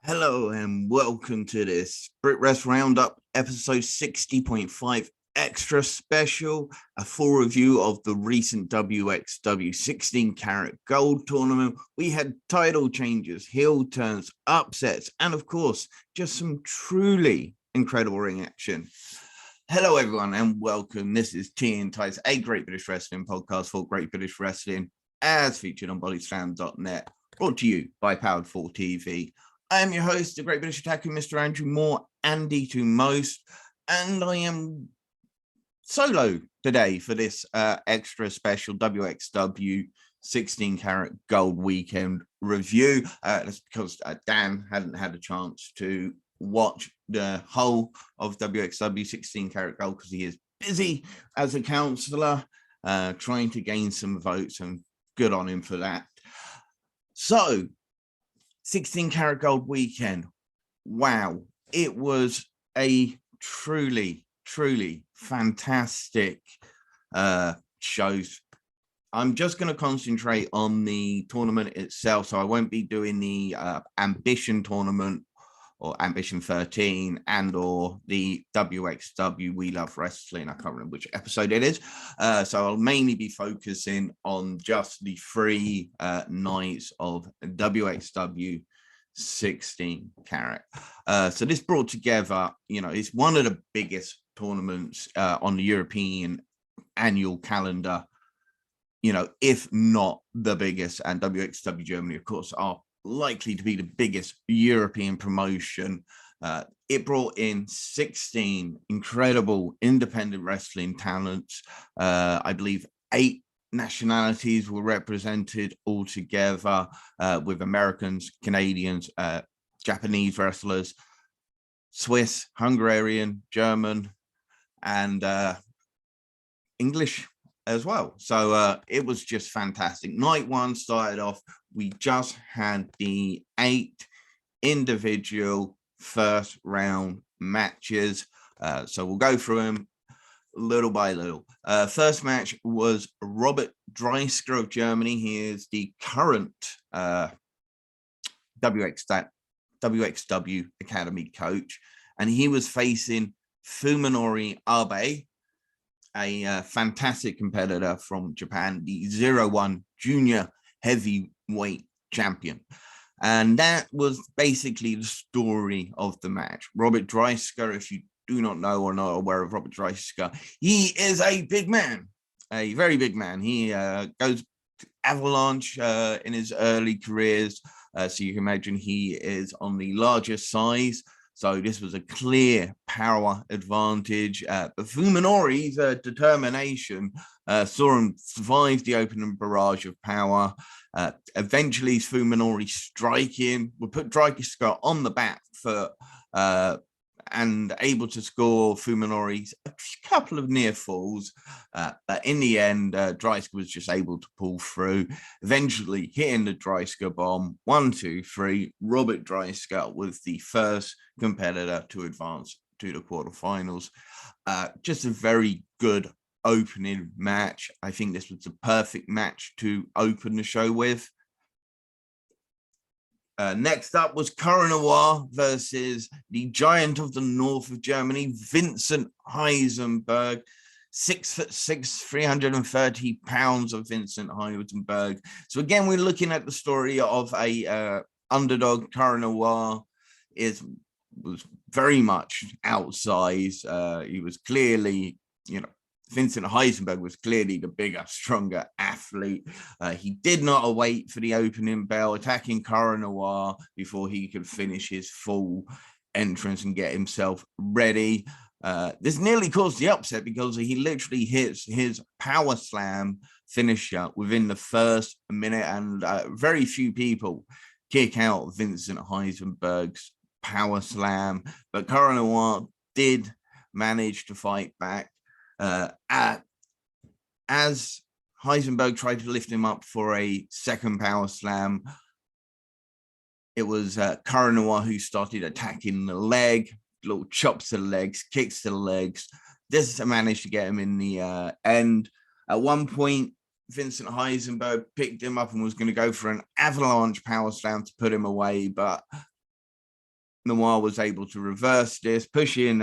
Hello and welcome to this Brit Wres Roundup episode 60.5 extra special, a full review of the recent WXW 16 Carat Gold Tournament. We had title changes, heel turns, upsets, and of course, just some truly incredible ring action. Hello everyone and welcome. This is Tihanyi, a Great British Wrestling podcast for Great British Wrestling, as featured on bodyslam.net, brought to you by Powered 4 TV. I am your host, the Great British Attacker, Mr. Andrew Moore, Andy to most, and I am solo today for this extra special WXW 16 Carat Gold Weekend review. That's because Dan hadn't had a chance to watch the whole of WXW 16 Carat Gold because he is busy as a counsellor, trying to gain some votes, and good on him for that. So, 16 Carat Gold Weekend. Wow. It was a truly fantastic shows. I'm just going to concentrate on the tournament itself, so I won't be doing the Ambition tournament or Ambition 13 and or the WXW We Love Wrestling. I can't remember which episode it is. So I'll mainly be focusing on just the three nights of WXW 16 Carat. So this brought together, it's one of the biggest tournaments on the European annual calendar, if not the biggest, and WXW Germany, of course, are likely to be the biggest European promotion. It brought in 16 incredible independent wrestling talents. I believe 8 nationalities were represented all together, with Americans, Canadians, Japanese wrestlers, Swiss, Hungarian, German, and English as well. So it was just fantastic. Night one started off, we just had the 8 individual first round matches. So we'll go through them little by little. First match was Robert Driesker of Germany. He is the current WXW Academy coach, and he was facing Fuminori Abe, a fantastic competitor from Japan, the 01 junior heavyweight champion. And that was basically the story of the match. Robert Driesker, if you do not know or not aware of Robert Driesker, he is a big man, a very big man. He goes to Avalanche in his early careers. So you can imagine he is on the larger size. So this was a clear power advantage. But Fuminori's determination saw him survive the opening barrage of power. Eventually, Fuminori striking would put Dreiska on the back foot and able to score Fuminori's a couple of near falls. But in the end, Dreiska was just able to pull through, eventually hitting the Dreiska bomb. 1, 2, 3. Robert Driesker was the first competitor to advance to the quarterfinals. Just a very good opening match. I think this was the perfect match to open the show with. Next up was Cara Noir versus the giant of the north of Germany, Vincent Hisenburg. 6'6", 330 pounds of Vincent Hisenburg. So again, we're looking at the story of a underdog. Cara Noir was very much outsized. He was clearly, Vincent Hisenburg was clearly the bigger, stronger athlete. He did not wait for the opening bell, attacking Cara Noir before he could finish his full entrance and get himself ready. This nearly caused the upset because he literally hits his power slam finisher within the first minute, and very few people kick out Vincent Hisenburg's power slam. But Cara Noir did manage to fight back. As Hisenburg tried to lift him up for a second power slam, it was Cara Noir who started attacking the leg, little chops to the legs, kicks to the legs. This managed to get him in the end. At one point, Vincent Hisenburg picked him up and was going to go for an avalanche power slam to put him away, but Noir was able to reverse this, pushing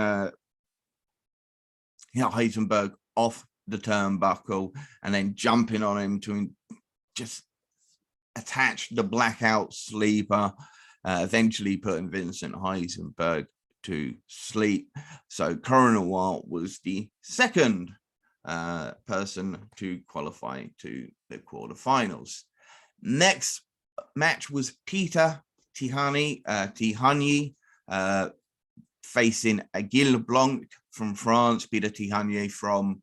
Hisenburg off the turnbuckle and then jumping on him to just attach the blackout sleeper, eventually putting Vincent Hisenburg to sleep. So Cara Noir was the second person to qualify to the quarterfinals. Next match was Peter Tihanyi facing Aigle Blanc from France, Peter Tihanyi from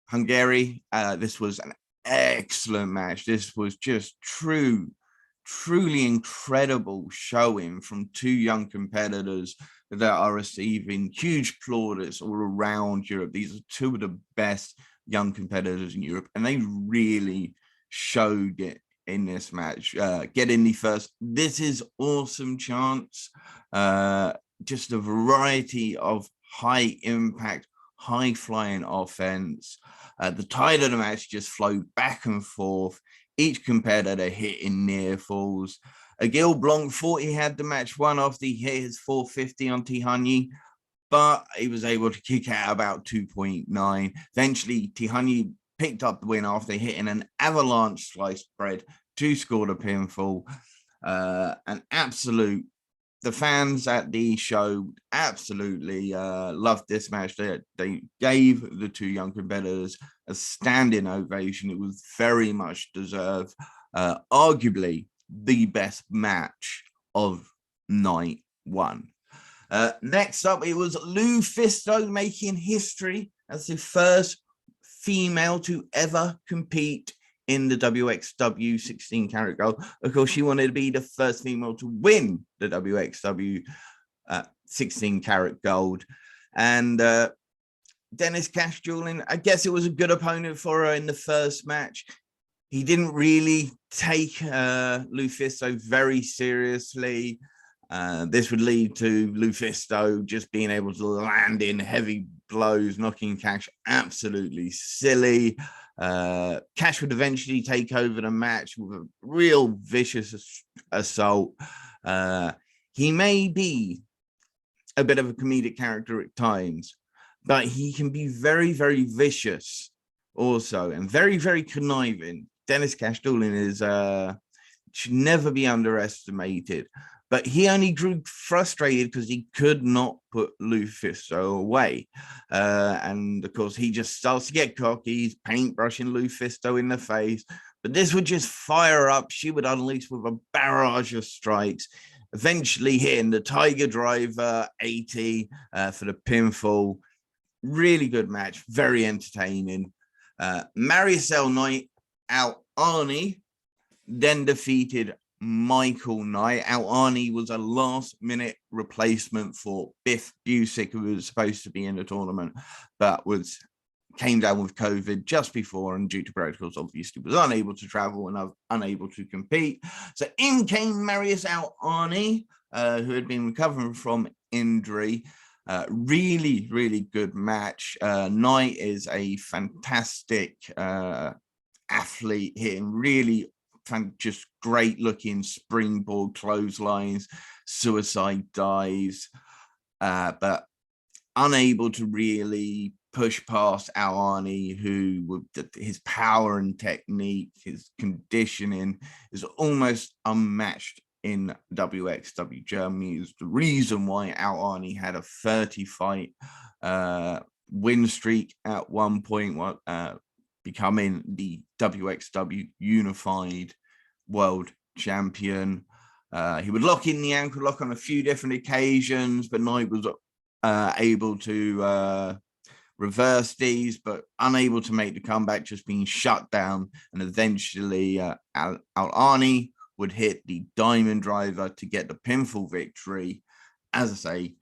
Hungary. This was an excellent match. This was just truly incredible showing from two young competitors that are receiving huge plaudits all around Europe. These are two of the best young competitors in Europe, and they really showed it in this match. Getting the first, this is awesome chance. Just a variety of high impact, high flying offense. The tide of the match just flowed back and forth, each competitor hitting near falls. Aigle Blanc thought he had the match won after he hit his 450 on Tihanyi, but he was able to kick out about 2.9. Eventually, Tihanyi picked up the win after hitting an avalanche sliced bread to score the pinfall. The fans at the show absolutely loved this match. They gave the two young competitors a standing ovation. It was very much deserved. Arguably the best match of night one. Next up, it was Fisto making history as the first female to ever compete in the WXW 16 Carat Gold. Of course, she wanted to be the first female to win the WXW 16 Carat Gold. And Dennis Cash Doolin, I guess it was a good opponent for her in the first match. He didn't really take Fisto very seriously. This would lead to Fisto just being able to land in heavy blows, knocking Cash absolutely silly. Cash would eventually take over the match with a real vicious assault. He may be a bit of a comedic character at times, but he can be very, very vicious also, and very, very conniving. Dennis Cash Doolin is should never be underestimated. But he only grew frustrated because he could not put Fisto away. And of course, he just starts to get cocky. He's paintbrushing Fisto in the face. But this would just fire up. She would unleash with a barrage of strikes, eventually hitting the Tiger Driver 80 for the pinfall. Really good match. Very entertaining. Marius Al Ani then defeated Michal Knight. Al Ani was a last-minute replacement for Biff Busick, who was supposed to be in the tournament, but came down with COVID just before, and due to protocols, obviously was unable to travel and unable to compete. So in came Marius Al Ani, who had been recovering from injury. Really, really good match. Knight is a fantastic athlete, hitting really just great looking springboard clotheslines, suicide dives, but unable to really push past Al Ani, who with his power and technique, his conditioning is almost unmatched in WXW Germany. Is the reason why Al Ani had a 30-fight win streak at one point, becoming the WXW Unified World Champion. He would lock in the ankle lock on a few different occasions, but Knight was able to reverse these, but unable to make the comeback, just being shut down. And eventually Al Ani would hit the Diamond Driver to get the pinfall victory. As I say,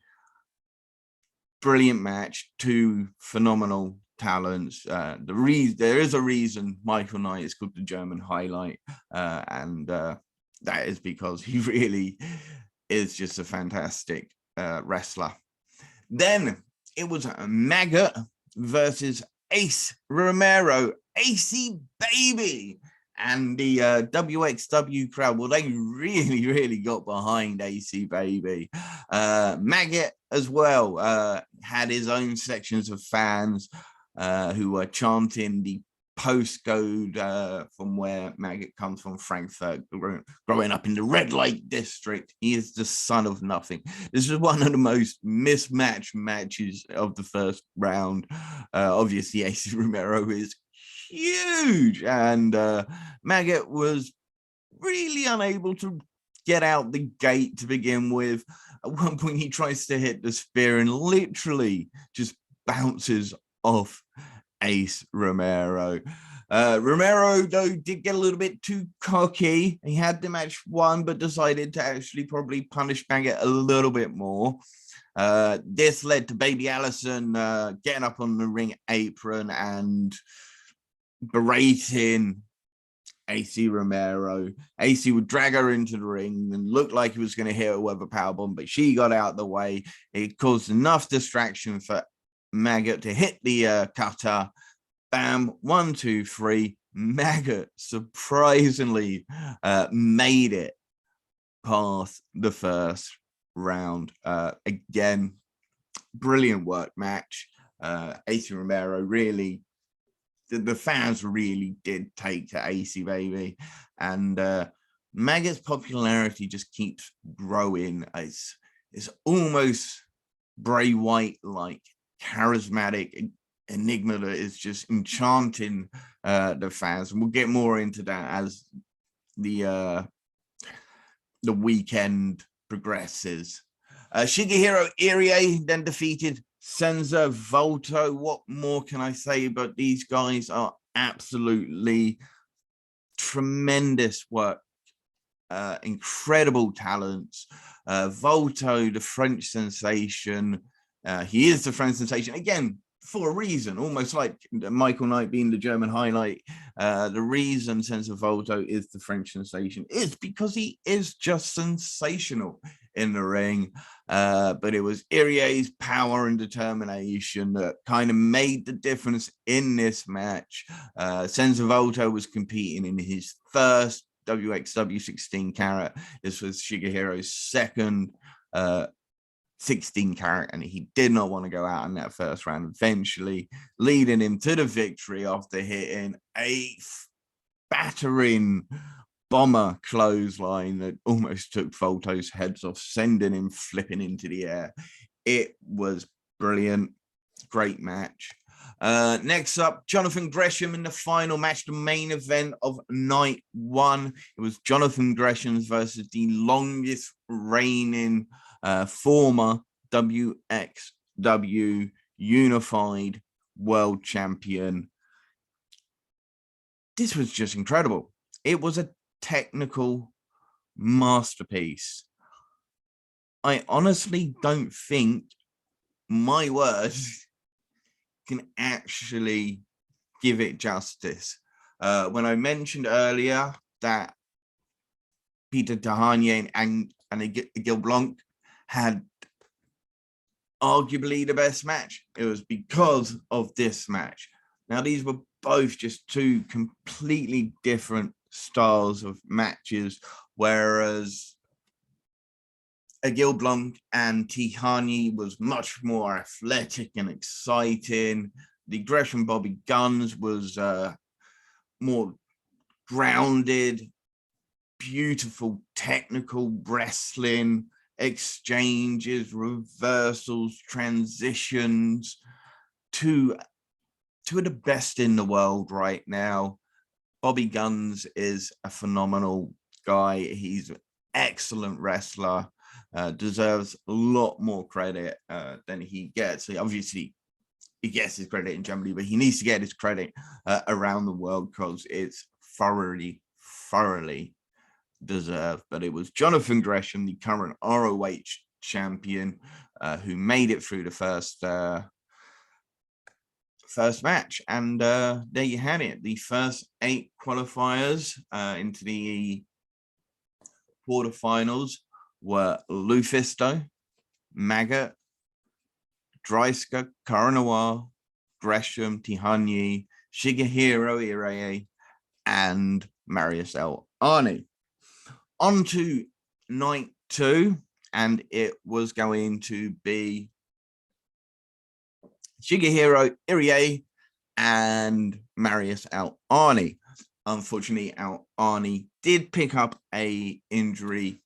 brilliant match, two phenomenal talents. There is a reason Michal Knight is called the German highlight, and that is because he really is just a fantastic wrestler. Then it was Maggot versus Ace Romero. Acey baby, And the WXW crowd, well, they really got behind AC Baby. Maggot as well had his own sections of fans who were chanting the postcode from where Maggot comes from, Frankfurt, growing up in the red light district. He is the son of nothing. This is one of the most mismatched matches of the first round. Obviously, AC Romero is huge, and Maggot was really unable to get out the gate to begin with. At one point, he tries to hit the spear and literally just bounces off Ace Romero. Romero, though, did get a little bit too cocky. He had the match won, but decided to actually probably punish Maggot a little bit more. This led to Baby Allison getting up on the ring apron and berating AC Romero. AC would drag her into the ring and looked like he was going to hit her with a powerbomb, but she got out of the way. It caused enough distraction for Maggot to hit the cutter. Bam, 1, 2, 3. Maggot surprisingly made it past the first round. Again, brilliant work match. AC Romero really, the fans really did take to AC Baby, and Maggot's popularity just keeps growing. It's almost Bray Wyatt like, charismatic enigma that is just enchanting the fans, and we'll get more into that as the weekend progresses. Shogehiro Ire then defeated Senza Volto. What more can I say? But these guys are absolutely tremendous work, incredible talents. Volto, the French sensation. He is the French sensation again for a reason, almost like Michal Knight being the German highlight. The reason Senza Volto is the French sensation is because he is just sensational in the ring. But it was Ire's power and determination that kind of made the difference in this match. Senza Volto was competing in his first WXW 16 carat. This was Shogehiro's second 16 carat, and he did not want to go out in that first round, eventually leading him to the victory after hitting a battering bomber clothesline that almost took Volto's heads off, sending him flipping into the air. It was brilliant. Great match. Next up, Jonathan Gresham in the final match, the main event of night one. It was Jonathan Gresham versus the longest reigning former WXW Unified World Champion. This was just incredible. It was a technical masterpiece. I honestly don't think my words can actually give it justice. When I mentioned earlier that Peter Tihanyi and Aigle Blanc had arguably the best match, it was because of this match. Now, these were both just two completely different styles of matches, whereas Aigle Blanc and Tihanyi was much more athletic and exciting. The Gresham Bobby Guns was more grounded, beautiful technical wrestling, exchanges, reversals, transitions. Two of the best in the world right now. Bobby Guns is a phenomenal guy. He's an excellent wrestler. Deserves a lot more credit than he gets. Obviously, he gets his credit in Germany, but he needs to get his credit around the world because it's thoroughly deserved. But it was Jonathan Gresham, the current ROH champion, who made it through the first match. And there you had it. The first 8 qualifiers into the quarterfinals were Fisto, Maggot, Dreiska, Cara Noir, Gresham, Tihanyi, Shogehiro Ire, and Marius Al Ani. On to night 2, and it was going to be Shogehiro Ire and Marius Al Ani. Unfortunately, Al Ani did pick up a injury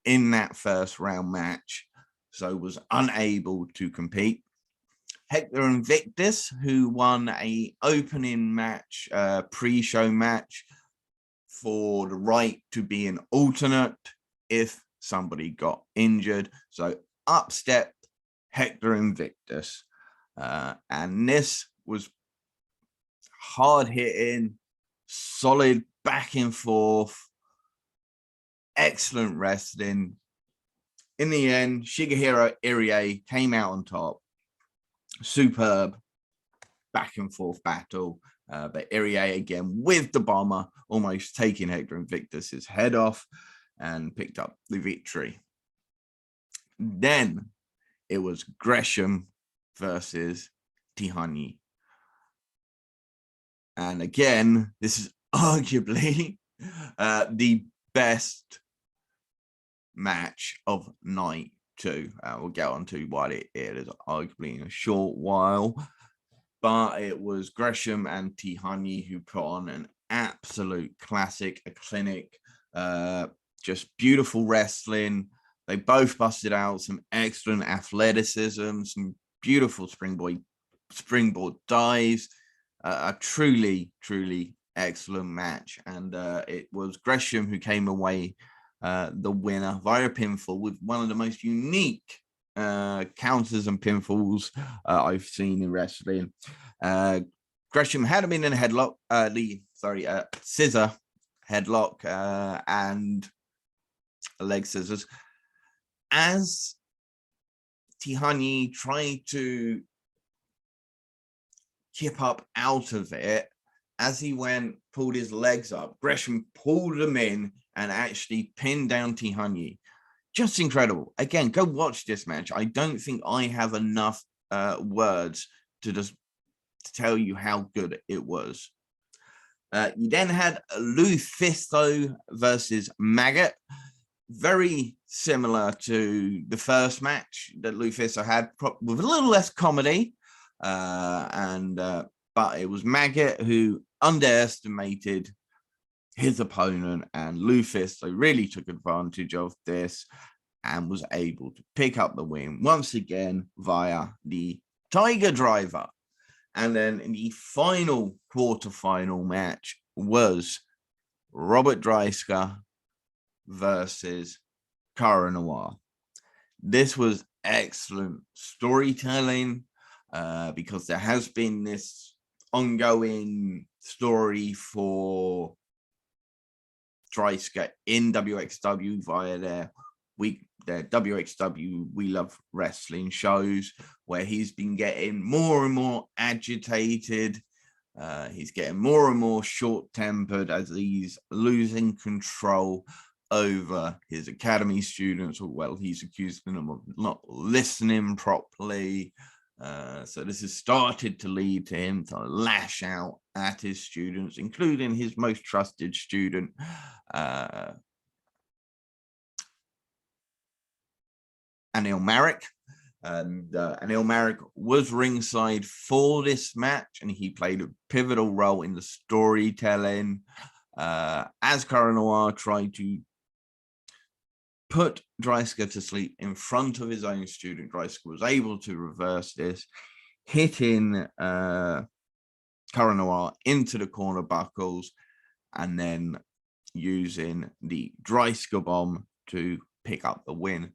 in that first round match, so was unable to compete. Hector Invictus, who won a opening match, pre-show match, for the right to be an alternate if somebody got injured. So up stepped Hector Invictus. And this was hard hitting, solid back and forth, excellent wrestling. In the end, Shogehiro Ire came out on top. Superb back and forth battle. But Ire again with the bomber, almost taking Hector Invictus's head off, and picked up the victory. Then it was Gresham versus Tihanyi. And again, this is arguably the best match of night 2. We'll get on to why it is arguably in a short while. But it was Gresham and Tihanyi who put on an absolute classic, a clinic, just beautiful wrestling. They both busted out some excellent athleticism, some beautiful springboard dives, a truly, truly excellent match. And it was Gresham who came away the winner via pinfall with one of the most unique counters and pinfalls I've seen in wrestling. Gresham had been in a headlock, scissor headlock and leg scissors. As Tihanyi tried to kip up out of it, as he pulled his legs up, Gresham pulled them in and actually pinned down Tihanyi. Just incredible. Again, go watch this match. I don't think I have enough words to just tell you how good it was. You then had Fisto versus Maggot. Very similar to the first match that Fisto had, with a little less comedy. But it was Maggot who underestimated his opponent, and Fisto really took advantage of this and was able to pick up the win once again via the Tiger Driver. And then in the final quarterfinal match was Robert Driesker versus Cara Noir. This was excellent storytelling because there has been this ongoing story for Dreiska in WXW via their WXW We Love Wrestling shows, where he's been getting more and more agitated. He's getting more and more short-tempered as he's losing control over his academy students. Well, he's accusing them of not listening properly. So this has started to lead to him to lash out at his students, including his most trusted student, Anil Marek. And Anil Marek was ringside for this match, and he played a pivotal role in the storytelling. As Cara Noir tried to put Dreiska to sleep in front of his own student, Dreiska was able to reverse this, hitting Cara Noir into the corner buckles, and then using the Dreiska bomb to pick up the win.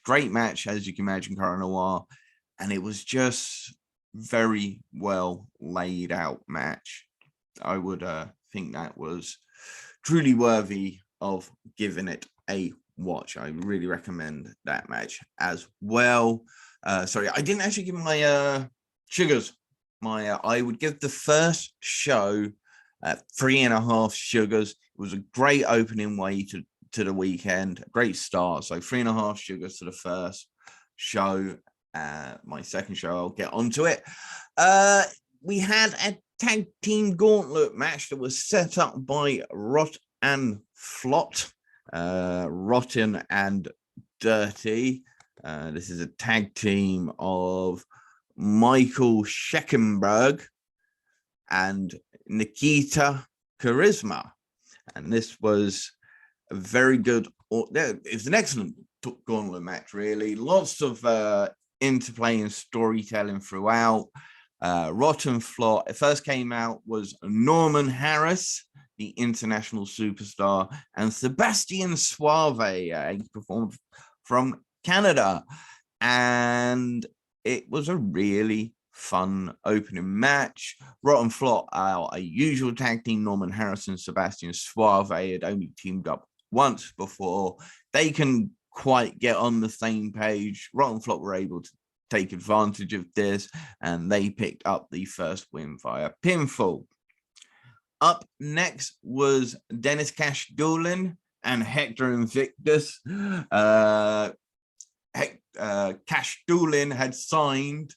Great match, as you can imagine, Cara Noir, and it was just very well laid out match. I would think that was truly worthy of giving it a watch. I really recommend that match as well. Sorry, I didn't actually give my sugars. I would give the first show 3.5 sugars. It was a great opening way to the weekend, a great start. So 3.5 sugars to the first show. My second show, I'll get onto it. We had a tag team gauntlet match that was set up by Rot and Flot, Rotten and Dirty. This is a tag team of Michael Sheckenberg and Nikita Charisma. And this was a very good, it's an excellent gauntlet match, really. Lots of interplay and storytelling throughout. Rotten Flot, it first came out was Norman Harris, the international superstar, and Sebastian Suave, he performed from Canada. And it was a really fun opening match. Rotten Flot are a usual tag team. Norman Harris and Sebastian Suave had only teamed up once before. They can quite get on the same page. Rotten Flot were able to take advantage of this, and they picked up the first win via pinfall. Up next was Dennis Cash Doolin and Hector Invictus. Cash Doolin had signed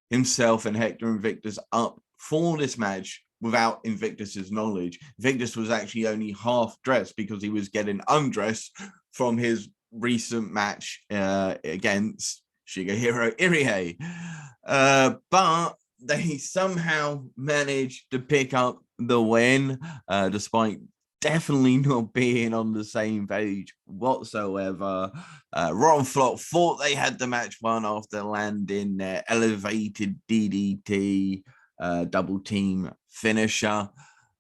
himself and Hector Invictus up for this match without Invictus's knowledge. Invictus was actually only half dressed because he was getting undressed from his recent match against Shogehiro Ire. But they somehow managed to pick up the win, despite definitely not being on the same page whatsoever. Rotten Flot thought they had the match won after landing their elevated DDT double team finisher.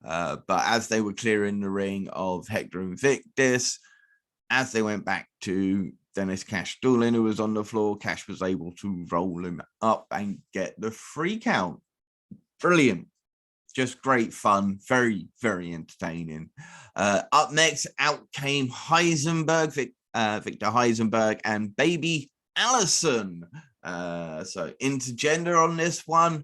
But as they were clearing the ring of Hector Invictus, as they went back to Dennis Cash Doolin, who was on the floor, Cash was able to roll him up and get the 3 count. Brilliant. Just great fun. Very, very entertaining. Up next, out came Hisenburg, Victor Hisenburg and Baby Allison. So intergender on this one.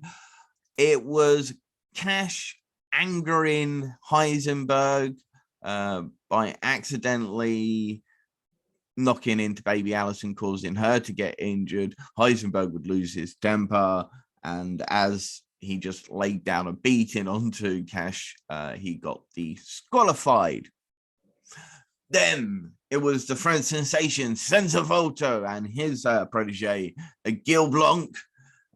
It was Cash angering Hisenburg by accidentally knocking into Baby Allison, causing her to get injured. Hisenburg would lose his temper, and as he just laid down a beating onto Cash, he got disqualified. Then it was the French sensation Senza Volto and his protege Aigle Blanc,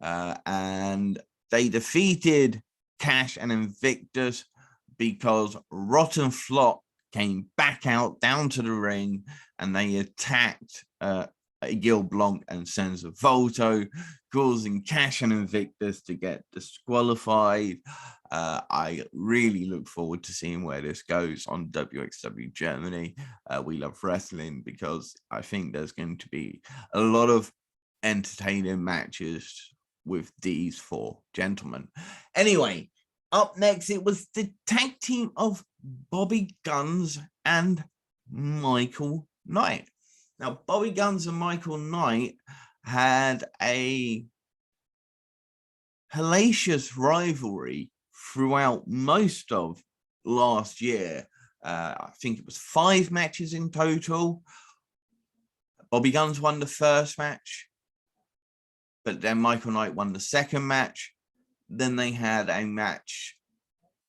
and they defeated Cash and Invictus because Rotten Flot came back out down to the ring and they attacked Aigle Blanc and Senza Volto, causing Cash and Invictus to get disqualified. I really look forward to seeing where this goes on WXW Germany. We love wrestling because I think there's going to be a lot of entertaining matches with these 4 gentlemen. Anyway, up next, it was the tag team of Bobby Guns and Michael Knight. Now, Bobby Guns and Michael Knight had a hellacious rivalry throughout most of last year. I think it was 5 matches in total. Bobby Guns won the first match, but then Michael Knight won the second match. Then they had a match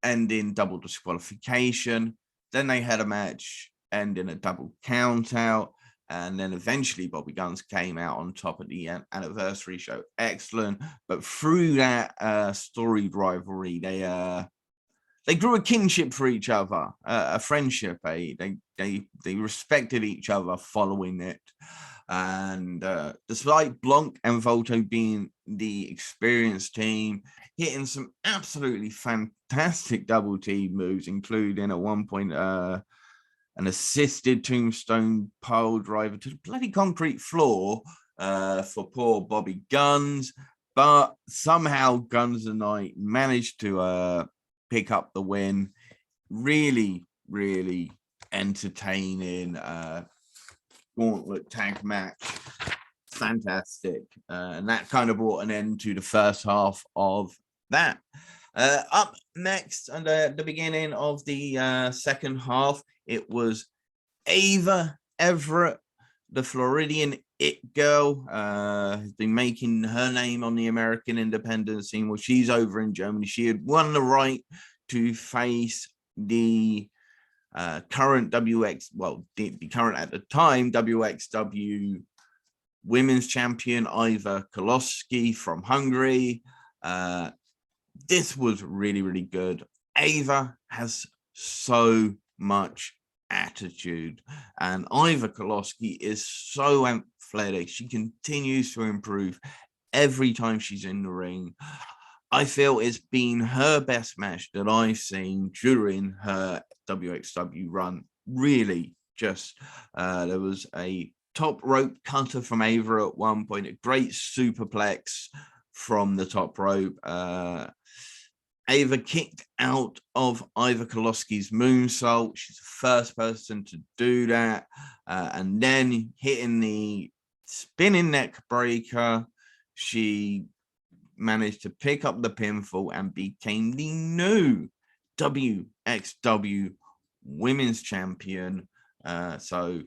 ending double disqualification. Then they had a match ending a double count out. And then eventually Bobby Guns came out on top of the anniversary show. Excellent. But through that storied rivalry, they grew a kinship for each other, a friendship. They respected each other following it. And despite Blanc and Volto being the experienced team, hitting some absolutely fantastic double team moves, including at one point an assisted tombstone pile driver to the bloody concrete floor for poor Bobby Guns. But somehow Guns and Knight managed to pick up the win. Really, really entertaining gauntlet tag match. Fantastic. And that kind of brought an end to the first half of that. Up next, and at the beginning of the second half, it was Ava, Everett, the Floridian It Girl has been making her name on the American independent scene. Well, she's over in Germany. She had won the right to face the current the current at the time WXW women's champion Iva Kolasky from Hungary. This was really, really good. Ava has so much attitude, and Iva Kolasky is so athletic. She continues to improve every time she's in the ring. I feel it's been her best match that I've seen during her WXW run. Really, just there was a top rope cutter from Evra at one point, a great superplex from the top rope. Ava kicked out of Iva Kolasky's moonsault. She's the first person to do that. And then hitting the spinning neck breaker, she managed to pick up the pinfall and became the new WXW Women's Champion. So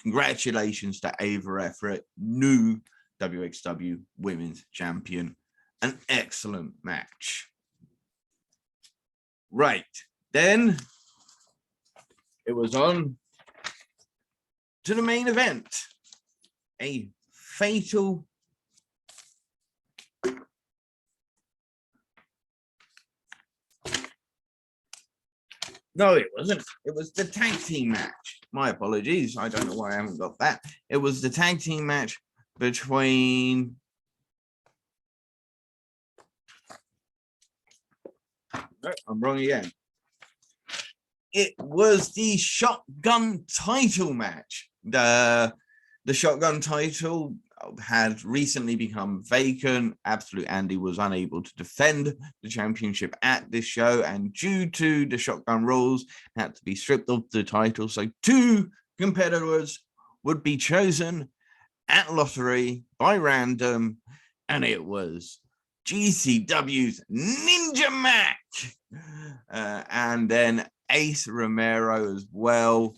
congratulations to Ava Everett, new WXW Women's Champion. An excellent match. Right, then it was on to the main event, a fatal no, it wasn't. It was the tag team match. My apologies. I don't know why I haven't got that. It was the tag team match between I'm wrong again. It was the shotgun title match. The shotgun title had recently become vacant. Absolute Andy was unable to defend the championship at this show, and due to the shotgun rules, had to be stripped of the title. So 2 competitors would be chosen at lottery by random, and it was GCW's Ninja Mac, and then Ace Romero as well.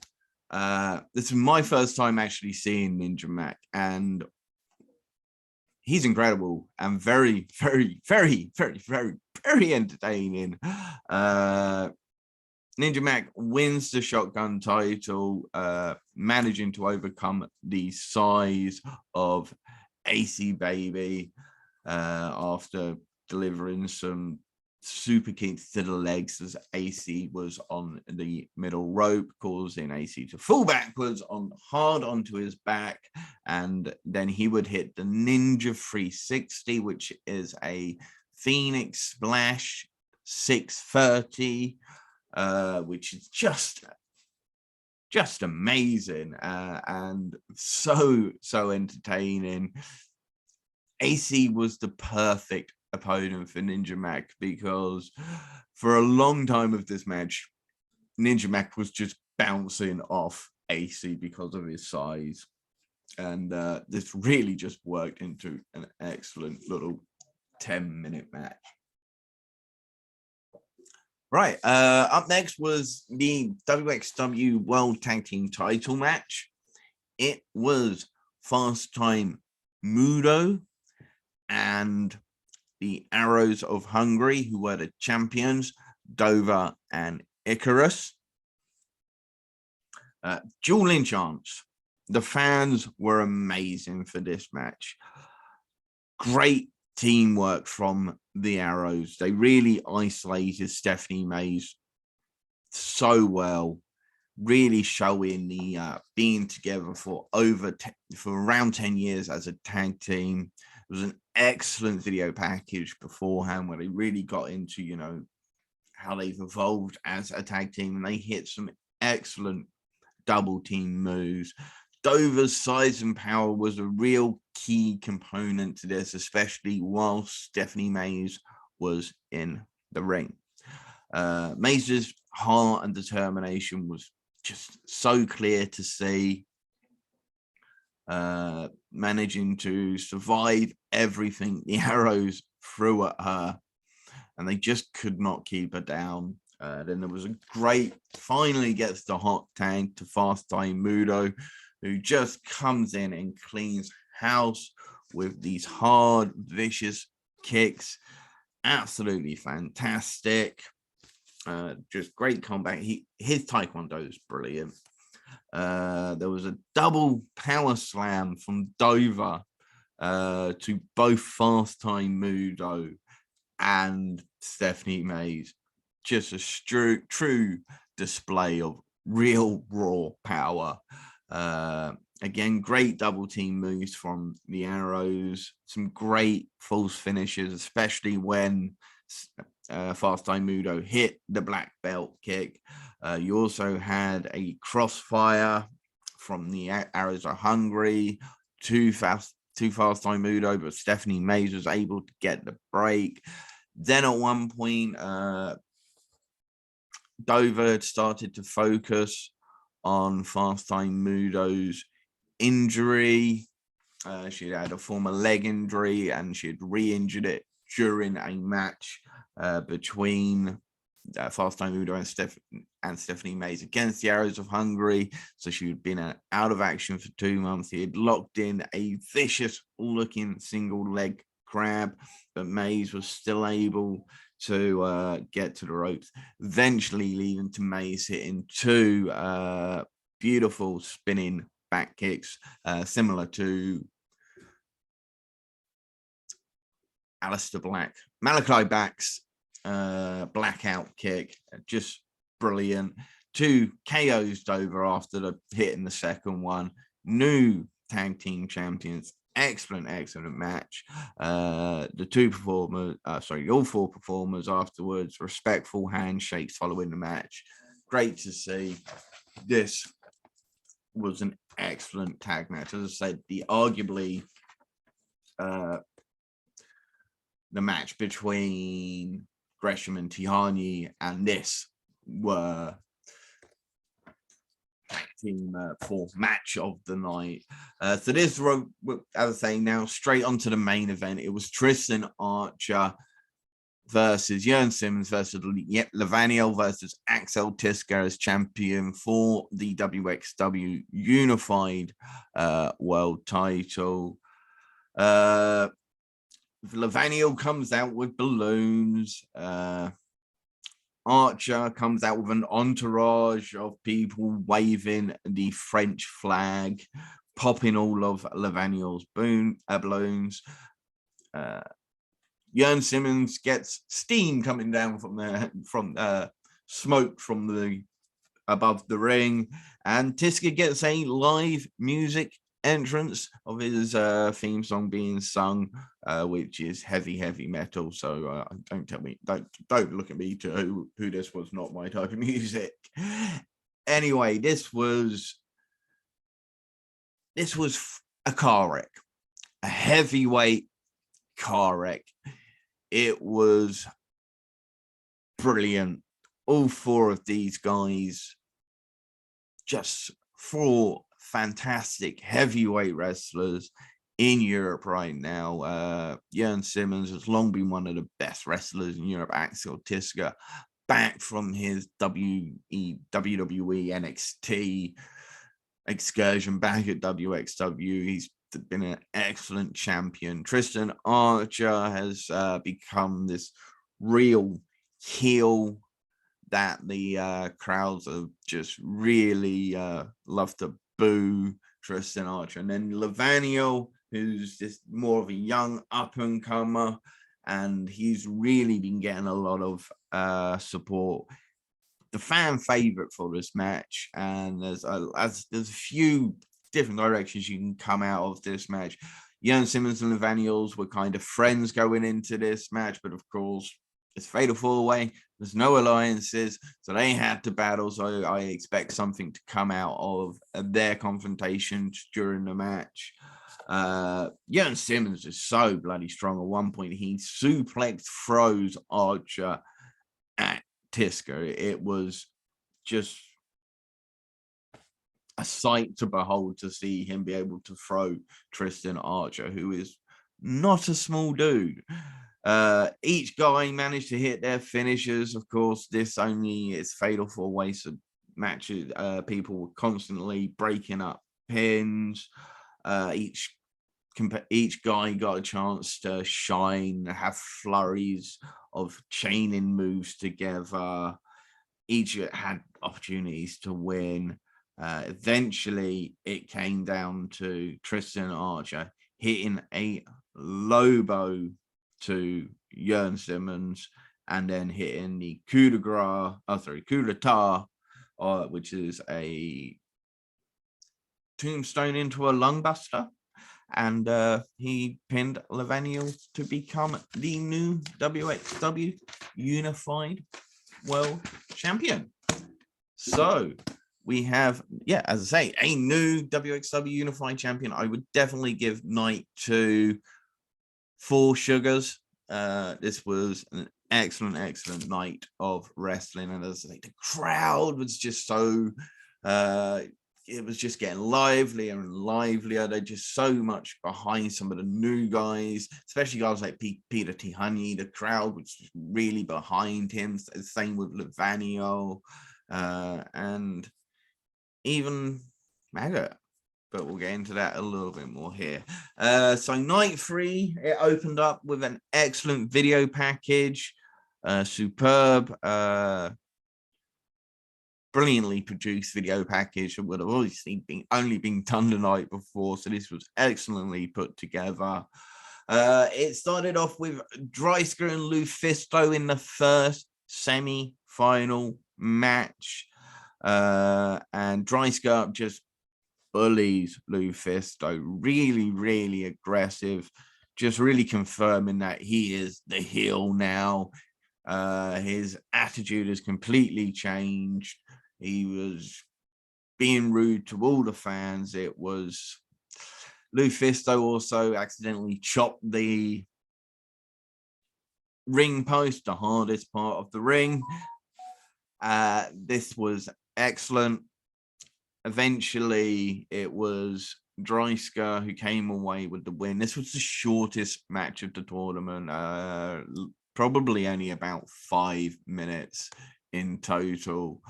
This is my first time actually seeing Ninja Mac, and he's incredible and very, very, very, very, very, very entertaining. Ninja Mac wins the shotgun title, managing to overcome the size of AC Baby after delivering some super kicks to the legs as AC was on the middle rope, causing AC to fall backwards hard onto his back, and then he would hit the Ninja 360, which is a Phoenix Splash 630, which is just amazing and so entertaining. AC was the perfect opponent for Ninja Mac, because for a long time of this match, Ninja Mac was just bouncing off AC because of his size, and this really just worked into an excellent little 10-minute match. Right, up next was the WXW World Tag Team title match. It was Fast Time Moodo and the Arrows of Hungary, who were the champions, Dover and Icarus. Dueling chants. The fans were amazing for this match. Great teamwork from the Arrows. They really isolated Stephanie Mays so well, really showing the being together for around 10 years as a tag team. It was an excellent video package beforehand where they really got into, you know, how they've evolved as a tag team, and they hit some excellent double team moves. Dover's size and power was a real key component to this, especially while Stephanie Mays was in the ring. Mays' heart and determination was just so clear to see, managing to survive everything the Arrows threw at her, and they just could not keep her down. Then there was a great, finally gets the hot tag to Fast Time Moodo, who just comes in and cleans house with these hard, vicious kicks. Absolutely fantastic. Just great combat. His taekwondo is brilliant. There was a double power slam from Dover to both Fast Time Moodo and Stephanie Mays. Just a true display of real raw power. Again, great double team moves from the Arrows. Some great false finishes, especially when Fast Time Moodo hit the black belt kick. You also had a crossfire from the Arrows of Hungary, too fast Time Moodo, but Stephanie Mays was able to get the break. Then at one point, Dover had started to focus on Fast Time Moodo's injury. She had a former leg injury and she had re-injured it during a match between Fast Time Moodo and Stephanie Mays against the Arrows of Hungary. So she had been out of action for 2 months. He had locked in a vicious looking single leg grab, but Mays was still able to get to the ropes, eventually leading to Mays hitting 2 beautiful spinning back kicks, similar to Alistair Malachi Black's blackout kick. Just brilliant. 2 KOs Dover after the hit in the second one. New tag team champions. Excellent match. The 2 performers, all 4 performers afterwards, respectful handshakes following the match. Great to see. This was an excellent tag match. As I said, arguably the match between Gresham and Tihanyi and this were tag team fourth match of the night. So this, as I say, now straight onto the main event. It was Tristan Archer versus Jurn Simmons versus Lavaniel versus Axel Tischer as champion for the WXW Unified World Title. Lavaniel comes out with balloons. Archer comes out with an entourage of people waving the French flag, popping all of Lavaniel's balloons. Jurn Simmons gets steam coming down from smoke from the above the ring, and Tischer gets a live music entrance of his theme song being sung, which is heavy metal. So don't look at me to who this was not my type of music. Anyway, this was a car wreck, a heavyweight car wreck. It was brilliant. All 4 of these guys, just 4 fantastic heavyweight wrestlers in Europe right now. Jurn Simmons has long been one of the best wrestlers in Europe. Axel Tischer, back from his WWE NXT excursion back at WXW. He's been an excellent champion. Tristan Archer has become this real heel that the crowds have just really love to boo Tristan Archer. And then Lavaniel, who's just more of a young up-and-comer, and he's really been getting a lot of support. The fan favorite for this match, and there's a few different directions you can come out of this match. Jurn Simmons and Levaniels were kind of friends going into this match, but of course it's fatal 4-way. There's no alliances, so they had to battle. So I expect something to come out of their confrontations during the match. Jurn Simmons is so bloody strong. At one point, he suplex throws Archer at Tischer. It was just a sight to behold to see him be able to throw Tristan Archer, who is not a small dude. Each guy managed to hit their finishers. Of course, this only is fatal 4-way, so matches. People were constantly breaking up pins. Each guy got a chance to shine, have flurries of chaining moves together. Each had opportunities to win. Eventually, it came down to Tristan Archer hitting a low blow to Jurn Simmons, and then hitting the coup d'etat, which is a tombstone into a lungbuster. And he pinned Lavaniel to become the new WXW Unified World Champion. So we have, as I say, a new WXW Unified Champion. I would definitely give Knight to 4 sugars. This was an excellent night of wrestling, and as I say, the crowd was just so it was just getting livelier and livelier. They're just so much behind some of the new guys, especially guys like Peter Tihanyi. The crowd was just really behind him. Same with Lavaniel and even Maggot. But we'll get into that a little bit more here. So night 3, it opened up with an excellent video package. Superb, brilliantly produced video package. It would have obviously only been done the night before, so this was excellently put together. It started off with Dreiska and Fisto in the first semi-final match. And Dreiska just bullies Fisto, really aggressive, just really confirming that he is the heel now. His attitude has completely changed. He was being rude to all the fans. It was Fisto also accidentally chopped the ring post, the hardest part of the ring. This was excellent. Eventually, it was Dreiska who came away with the win. This was the shortest match of the tournament, probably only about 5 minutes in total.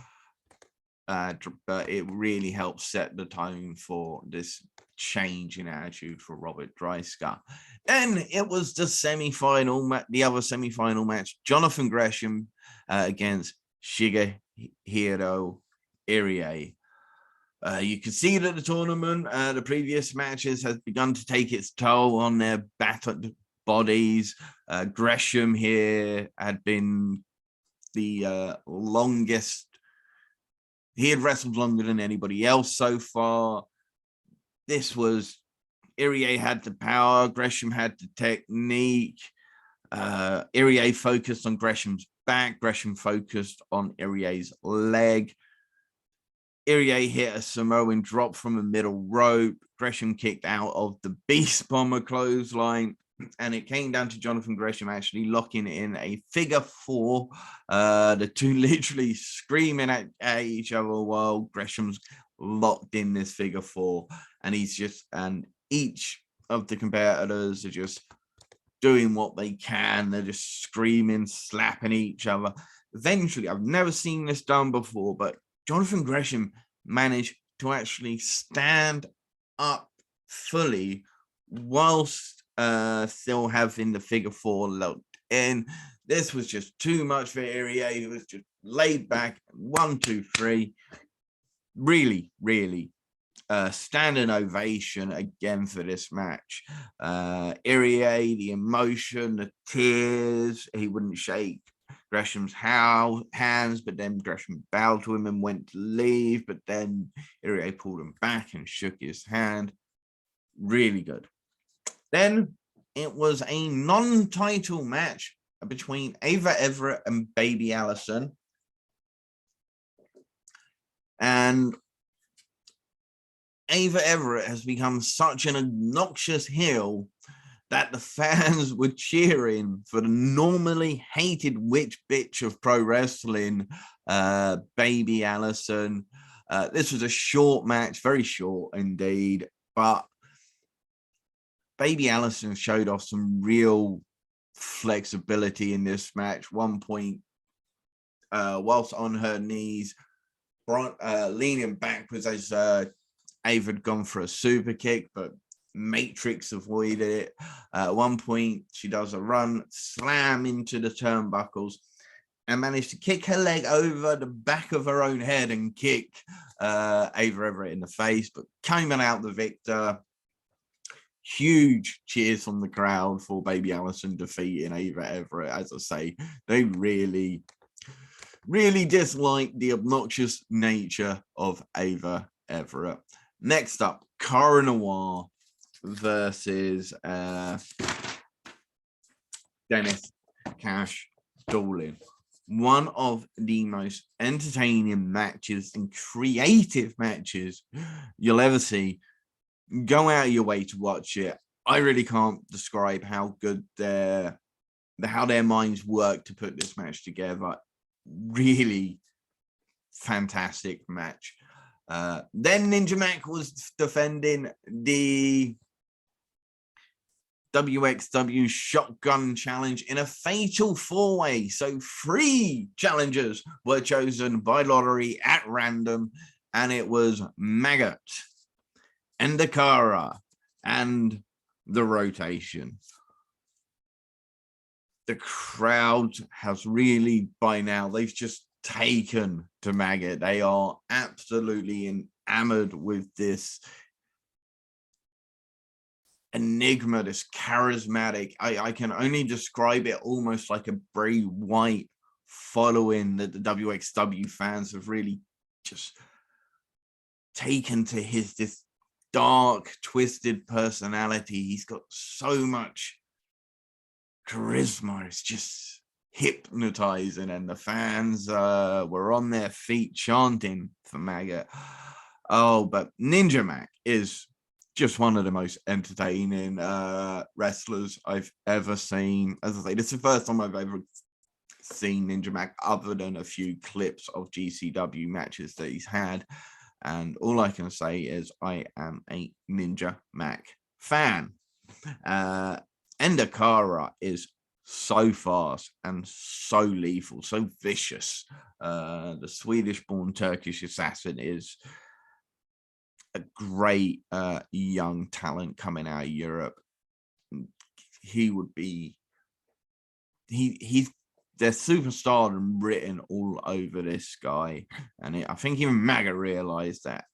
But it really helped set the tone for this change in attitude for Robert Driesker. Then it was the semi-final, the other semi-final match, Jonathan Gresham against Shogehiro Ire. You can see that the tournament, the previous matches, has begun to take its toll on their battered bodies. Gresham here had been the longest. He had wrestled longer than anybody else so far. This was, Ire had the power, Gresham had the technique. Ire focused on Gresham's back, Gresham focused on Ire's leg. Ire hit a Samoan drop from a middle rope. Gresham kicked out of the Beast Bomber clothesline. And it came down to Jonathan Gresham actually locking in a figure 4. The two literally screaming at each other while Gresham's locked in this figure 4. And each of the competitors are just doing what they can. They're just screaming, slapping each other. Eventually, I've never seen this done before, but Jonathan Gresham managed to actually stand up fully whilst still having the figure 4 locked in. This was just too much for Ire. He was just laid back. 1, 2, 3. Really standing ovation again for this match. Ire, the emotion, the tears. He wouldn't shake Gresham's hands, but then Gresham bowed to him and went to leave, but then Ire pulled him back and shook his hand. Really good. Then it was a non-title match between Everett and Baby Allison. And Everett has become such an obnoxious heel that the fans were cheering for the normally hated witch bitch of pro wrestling, Baby Allison. This was a short match, very short indeed, but Baby Allison showed off some real flexibility in this match. One point, whilst on her knees, leaning backwards as Ava had gone for a super kick, but Matrix avoided it. At one point, she does a run, slam into the turnbuckles, and managed to kick her leg over the back of her own head and kick Ava Everett in the face, but coming out the victor. Huge cheers from the crowd for Baby Allison defeating Ava Everett. As I say, they really dislike the obnoxious nature of Ava Everett. Next up, Cara Noir versus Dennis Cash Doolin. One of the most entertaining matches and creative matches you'll ever see. Go out of your way to watch it. I really can't describe how good how their minds work to put this match together. Really fantastic match. Then Ninja Mac was defending the WXW Shotgun Challenge in a fatal four-way. So 3 challengers were chosen by lottery at random, and it was Maggot and the Cara and the Rotation. The crowd has really, by now, they've just taken to Maggot. They are absolutely enamored with this enigma, this charismatic. I can only describe it almost like a Bray Wyatt following that the WXW fans have really just taken to this dark, twisted personality. He's got so much charisma. It's just hypnotizing, and the fans were on their feet chanting for Maggot. Oh, but Ninja Mac is just one of the most entertaining wrestlers I've ever seen. As I say, this is the first time I've ever seen Ninja Mac other than a few clips of GCW matches that he's had. And all I can say is I am a Ninja Mac fan. Cara is so fast and so lethal, so vicious. The Swedish-born Turkish assassin is a great young talent coming out of Europe. He would be, there's superstardom written all over this guy, and I think even Maggot realized that.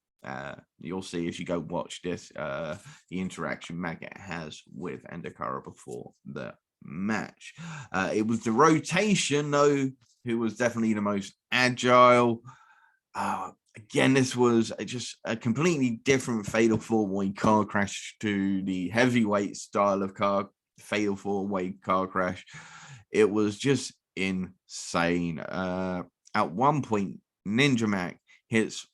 You'll see as you go watch this the interaction Maggot has with Cara before the match. It was the Rotation though who was definitely the most agile. Again, this was just a completely different fatal four-way car crash to the heavyweight style of fatal four-way car crash. It was just insane. At one point, Ninja Mac hits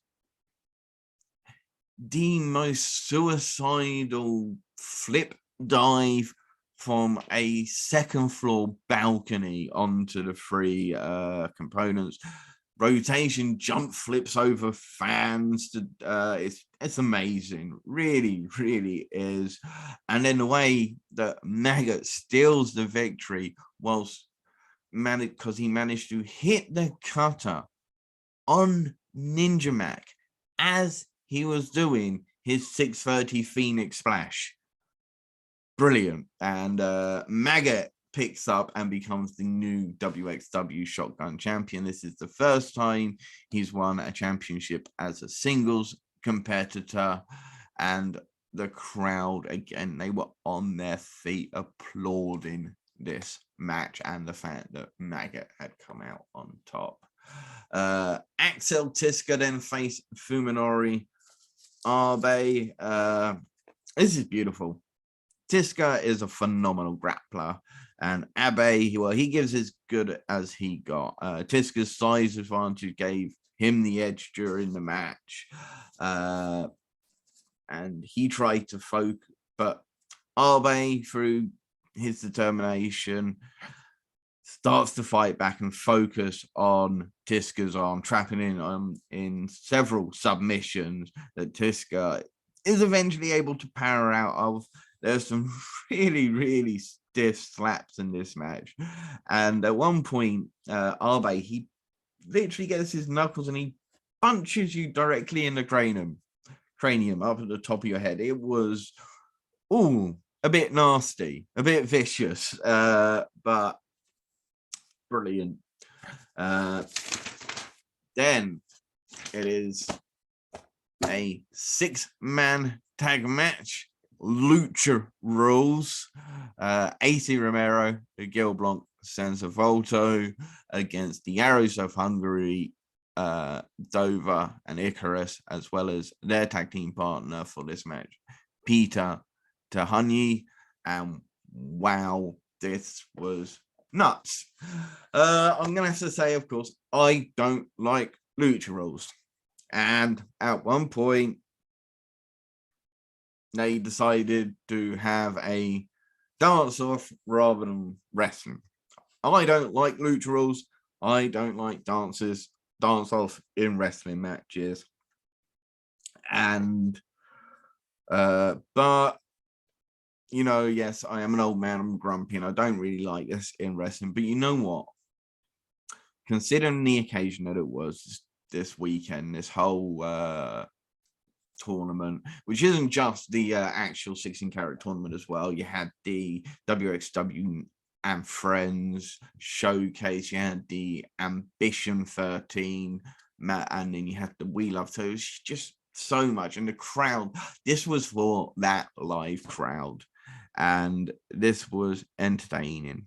the most suicidal flip dive from a second floor balcony onto the 3 components. Rotation jump flips over fans. It's amazing, really is. And then the way that Maggot steals the victory whilst because he managed to hit the cutter on Ninja Mac as he was doing his 630 Phoenix Splash. Brilliant. And Maggot picks up and becomes the new WXW Shotgun Champion. This is the first time he's won a championship as a singles competitor. And the crowd, again, they were on their feet applauding this match and the fact that Maggot had come out on top. Axel Tischer then faced Fuminori Abe. This is beautiful. Tischer is a phenomenal grappler, and Abe, well, he gives as good as he got. Tischer's size advantage gave him the edge during the match, and he tried to focus, but Abe, through his determination, starts to fight back and focus on Tischer's arm, trapping in several submissions that Tischer is eventually able to power out of. There's some really stiff slaps in this match. And at one point, Abe, he literally gets his knuckles and he punches you directly in the cranium. cranium up at the top of your head. It was, a bit nasty, a bit vicious, but brilliant. Then it is a 6-man tag match, Lucha rules. Ace Romero, Aigle Blanc, Senza Volto against the Arrows of Hungary, Dover and Icarus, as well as their tag team partner for this match, Peter Tihanyi. And wow, this was nuts. I'm gonna have to say, of course, I don't like lucha rules, and at one point they decided to have a dance off rather than wrestling. I don't like lucha rules. I don't like dance off in wrestling matches. And but you know, yes, I am an old man, I'm grumpy, and I don't really like this in wrestling. But you know what? Considering the occasion that it was this weekend, this whole tournament, which isn't just the actual 16-carat tournament as well. You had the WXW and Friends showcase, you had the Ambition 13, and then you had the We Love. So it was just so much. And the crowd, this was for that live crowd. And this was entertaining.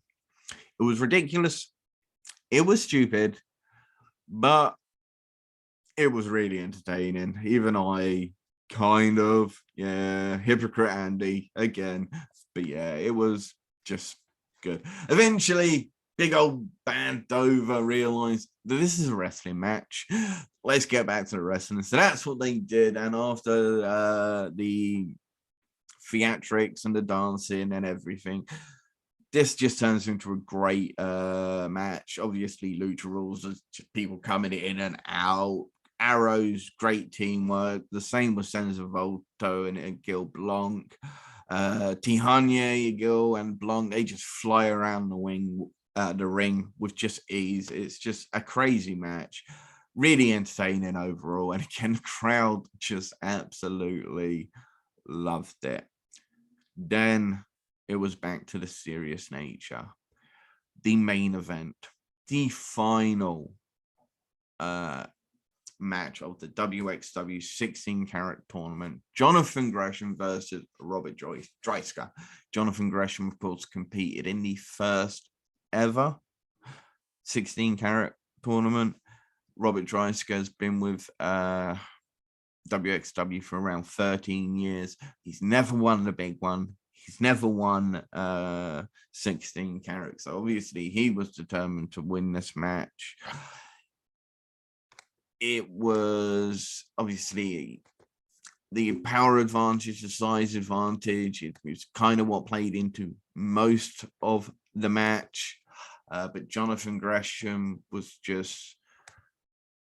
It was ridiculous. It was stupid, but it was really entertaining. Even I kind of, hypocrite Andy again. But yeah, it was just good. Eventually, big old band Dover realized that this is a wrestling match. Let's get back to the wrestling. So that's what they did. And after the theatrics and the dancing and everything, this just turns into a great match. Obviously, lucha rules, there's just people coming in and out. Arrows, great teamwork. The same with Senza Volto and Aigle Blanc. Tihanyi, Aigle, and Blanc, they just fly around the ring with just ease. It's just a crazy match. Really entertaining overall. And again, the crowd just absolutely loved it. Then it was back to the serious nature. The main event, the final match of the WXW 16-carat tournament, Jonathan Gresham versus Robert Driesker. Jonathan Gresham, of course, competed in the first ever 16-carat tournament. Robert Driesker has been with WXW for around 13 years. He's never won the big one. He's never won 16 carats. So obviously he was determined to win this match. It was obviously the power advantage, the size advantage. It was kind of what played into most of the match. But Jonathan Gresham was just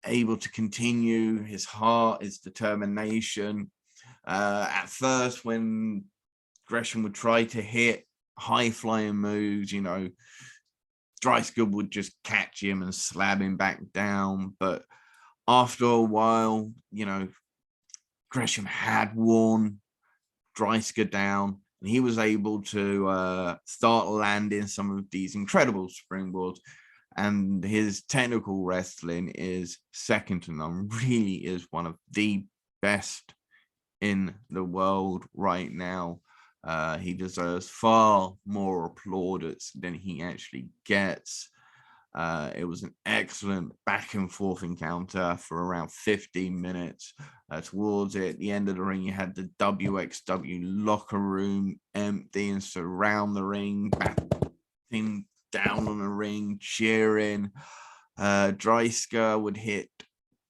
able to continue his heart, his determination. At first, when Gresham would try to hit high-flying moves, you know, Dreiska would just catch him and slap him back down. But after a while, you know, Gresham had worn Dreiska down, and he was able to start landing some of these incredible springboards. And his technical wrestling is second to none. Really is one of the best in the world right now. He deserves far more plaudits than he actually gets. It was an excellent back and forth encounter for around 15 minutes. Towards it, at the end of the ring, you had the WXW locker room empty and surround the ring, batting down on the ring, cheering. Dreiska would hit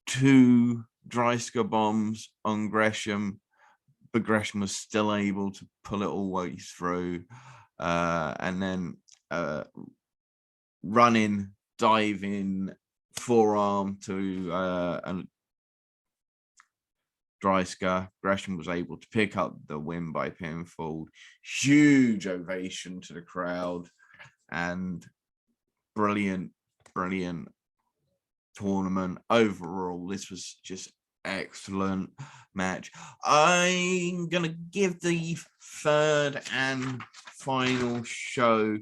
2 Dreiska bombs on Gresham, but Gresham was still able to pull it all way through. And then running, diving forearm to Dreiska. Gresham was able to pick up the win by pinfall. Huge ovation to the crowd, and brilliant tournament overall. This was just excellent match. I'm going to give the third and final show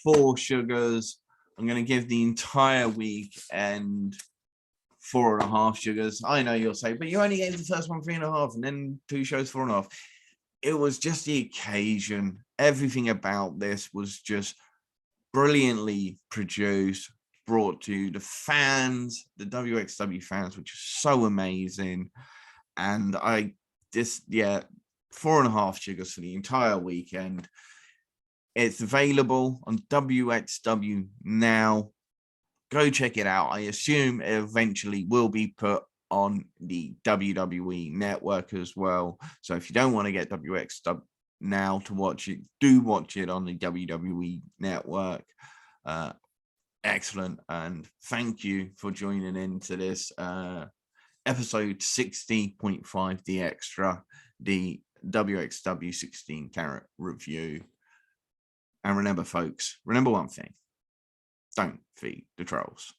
4 sugars. I'm going to give the entire weekend 4.5 sugars. I know you'll say, but you only gave the first one 3.5 and then 2 shows 4.5. It was just the occasion. Everything about this was just brilliantly produced, brought to the fans, the WXW fans, which is so amazing. And I just, 4.5 sugars for the entire weekend. It's available on WXW now. Go check it out. I assume it eventually will be put on the WWE network as well. So if you don't want to get WXW now to watch it, do watch it on the WWE network. Excellent. And thank you for joining into this episode 60.5, the extra, the WXW 16 carat review. And remember, folks, remember one thing. Don't feed the trolls.